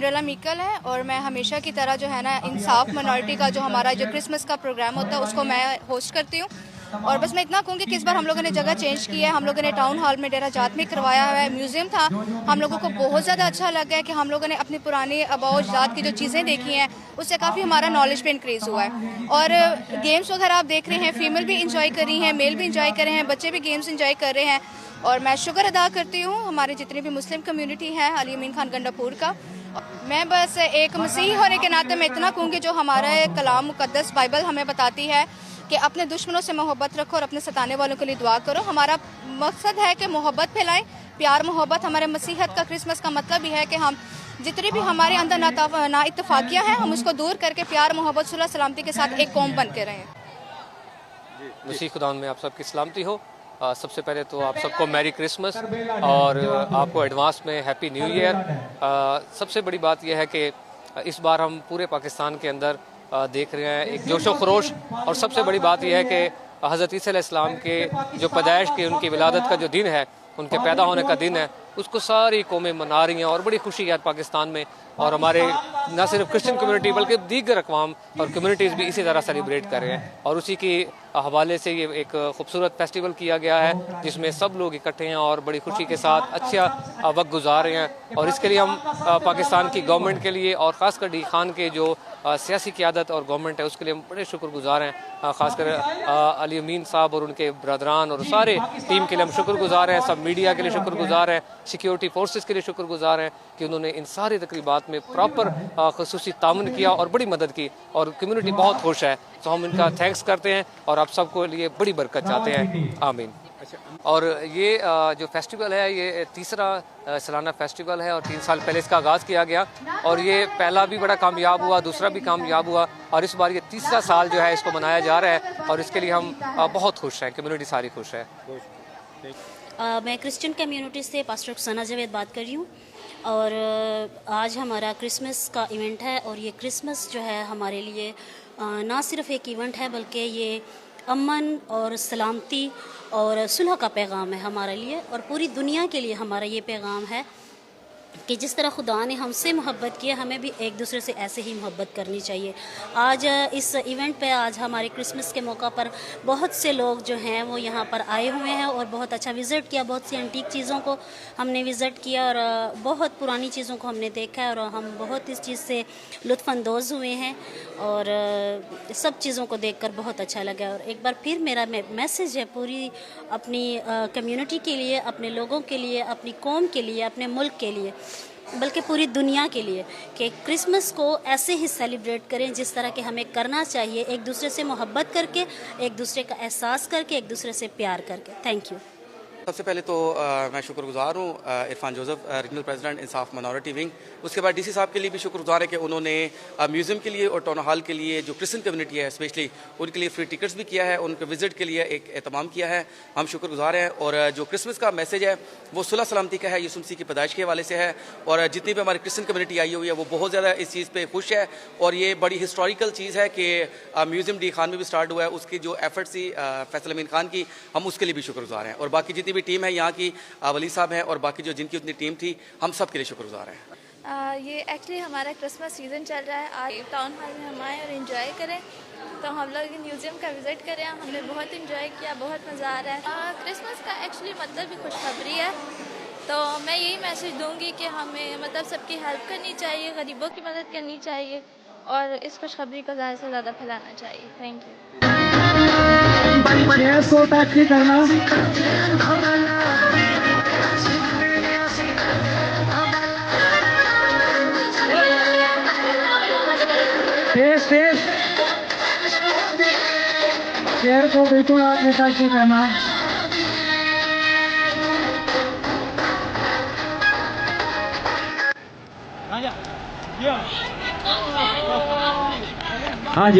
Cinderella मीकल है और मैं हमेशा की तरह जो है ना इंसाफ माइनॉरिटी का जो हमारा जो क्रिसमस का प्रोग्राम होता है उसको मैं होस्ट करती हूँ। और बस मैं इतना कहूँगी कि इस बार हम लोगों ने जगह चेंज की है। हम लोगों ने टाउन हॉल में डेरा जात में करवाया है, म्यूज़ियम था। हम लोगों को बहुत ज़्यादा अच्छा लगा है कि हम लोगों ने अपनी पुरानी आबाओ अजदाद की जो चीज़ें देखी हैं उससे काफ़ी हमारा नॉलेज पे इंक्रीज़ हुआ है। और गेम्स वगैरह आप देख रहे हैं, फीमेल भी इंजॉय कर रही हैं, मेल भी इंजॉय कर रहे हैं, बच्चे भी गेम्स इंजॉय कर रहे हैं। और मैं शुक्र अदा करती हूँ हमारे जितनी भी मुस्लिम कम्युनिटी है अली अमीन खान गंडापुर का। मैं बस एक मसीही होने के नाते मैं इतना कहूँगी जो हमारा कलाम मुकद्दस बाइबल हमें बताती है कि अपने दुश्मनों से मोहब्बत रखो और अपने सताने वालों के लिए दुआ करो। हमारा मकसद है कि मोहब्बत फैलाएं, प्यार मोहब्बत। हमारे मसीहत का क्रिसमस का मतलब ही है कि हम जितनी भी हमारे अंदर ना इत्तफाकियाँ हैं हम उसको दूर करके प्यार मोहब्बत सुलह सलामती के साथ एक कौम बन के रहें। मसीह खुदा में आप सबकी सलामती हो। सबसे पहले तो आप सबको मैरी क्रिसमस और आपको एडवांस में हैप्पी न्यू ईयर। सबसे बड़ी बात यह है कि इस बार हम पूरे पाकिस्तान के अंदर देख रहे हैं एक जोशो खरोश। और सबसे बड़ी बात यह है कि हज़रत ईसा अलैहिस्सलाम के जो पैदाइश के उनकी विलादत का जो दिन है, उनके पैदा होने का दिन है, उसको सारी कौमें मना रही हैं और बड़ी खुशी है पाकिस्तान में। और हमारे न सिर्फ क्रिश्चियन कम्युनिटी बल्कि दीगर अक़वाम और कम्युनिटीज़ भी इसी तरह सेलिब्रेट कर रहे हैं। और उसी की हवाले से ये एक खूबसूरत फेस्टिवल किया गया है जिसमें सब लोग इकट्ठे हैं और बड़ी खुशी के साथ अच्छा वक्त गुजार रहे हैं। और इसके लिए हम पाकिस्तान की गवर्नमेंट के लिए और ख़ासकर डी खान के जो सियासी क़यादत और गवर्नमेंट है उसके लिए हम बड़े शुक्रगुजार हैं। ख़ासकर अली अमीन साहब और उनके ब्रदरान और सारे टीम के लिए हम शुक्रगुजार हैं। सब मीडिया के लिए शुक्रगुजार हैं, सिक्योरिटी फोर्सेस के लिए शुक्रगुजार हैं कि उन्होंने इन सारी तकरीबात में प्रॉपर ख़ुसूसी ताउन किया और बड़ी मदद की और कम्युनिटी बहुत खुश है। तो हम इनका थैंक्स करते हैं और आप सबको लिए बड़ी बरकत चाहते हैं। आमीन। और ये जो फेस्टिवल है ये तीसरा सालाना फेस्टिवल है और 3 साल पहले इसका आगाज़ किया गया और ये पहला भी बड़ा कामयाब हुआ, दूसरा भी कामयाब हुआ और इस बार ये तीसरा साल जो है इसको मनाया जा रहा है और इसके लिए हम बहुत खुश हैं, कम्युनिटी सारी खुश है। मैं क्रिश्चियन कम्युनिटी से पास्टर सना जावेद बात कर रही हूँ और आज हमारा क्रिसमस का इवेंट है और ये क्रिसमस जो है हमारे लिए ना सिर्फ एक इवेंट है बल्कि ये अमन और सलामती और सुलह का पैगाम है हमारे लिए और पूरी दुनिया के लिए हमारा ये पैगाम है कि जिस तरह खुदा ने हमसे मोहब्बत किया हमें भी एक दूसरे से ऐसे ही मोहब्बत करनी चाहिए। आज इस इवेंट पे आज हमारे क्रिसमस के मौका पर बहुत से लोग जो हैं वो यहाँ पर आए हुए हैं और बहुत अच्छा विज़िट किया। बहुत सी एंटीक चीज़ों को हमने विज़िट किया और बहुत पुरानी चीज़ों को हमने देखा है और हम बहुत इस चीज़ से लुत्फ़अंदोज़ हुए हैं और सब चीज़ों को देखकर बहुत अच्छा लगा। और एक बार फिर मेरा मैसेज है पूरी अपनी कम्युनिटी के लिए, अपने लोगों के लिए, अपनी कौम के लिए, अपने मुल्क के लिए, बल्कि पूरी दुनिया के लिए कि क्रिसमस को ऐसे ही सेलिब्रेट करें जिस तरह के हमें करना चाहिए, एक दूसरे से मोहब्बत करके, एक दूसरे का एहसास करके, एक दूसरे से प्यार करके। Thank you. सबसे पहले तो मैं शुक्रगुजार हूँ इरफान जोसेफ, रीजनल प्रेसिडेंट इंसाफ माइनॉरिटी विंग। उसके बाद डीसी साहब के लिए भी शुक्रगुजार है कि उन्होंने म्यूज़ियम के लिए और टाउन हॉल के लिए जो क्रिश्चियन कम्युनिटी है स्पेशली उनके लिए फ्री टिकट्स भी किया है, उनके विज़िट के लिए एक एहतमाम किया है। हम शुक्रगुजार हैं। और जो क्रिसमस का मैसेज है वो सुलह सलामती का है, यीशु मसीह की पैदाइश के हवाले से है और जितनी भी हमारी क्रिश्चियन कम्युनिटी आई हुई है वो बहुत ज़्यादा इस चीज़ पर खुश है। और ये बड़ी हिस्टोरिकल चीज़ है कि म्यूज़ियम डी खान में भी स्टार्ट हुआ है, उसकी जो एफर्ट्स थी फैसल अमीन खान की, हम उसके लिए भी शुक्रगुजार हैं। और बाकी जितनी भी टीम है यहाँ की, वली साहब हैं और बाकी जो जिनकी उतनी टीम थी, हम सब के लिए शुक्रगुजार हैं। ये एक्चुअली हमारा क्रिसमस सीज़न चल रहा है। आज टाउन हॉल में हम आए और इन्जॉय करें, तो हम लोग म्यूज़ियम का विज़िट करें, हमने बहुत इन्जॉय किया, बहुत मज़ा आ रहा है। क्रिसमस का एक्चुअली मतलब भी खुशखबरी है, तो मैं यही मैसेज दूंगी कि हमें मतलब सबकी हेल्प करनी चाहिए, गरीबों की मदद करनी चाहिए और इस खुशखबरी को ज़्यादा से ज़्यादा फैलाना चाहिए। Thank you. शेर को बिल्कुल आपने ताकि रहना। हाँ जी।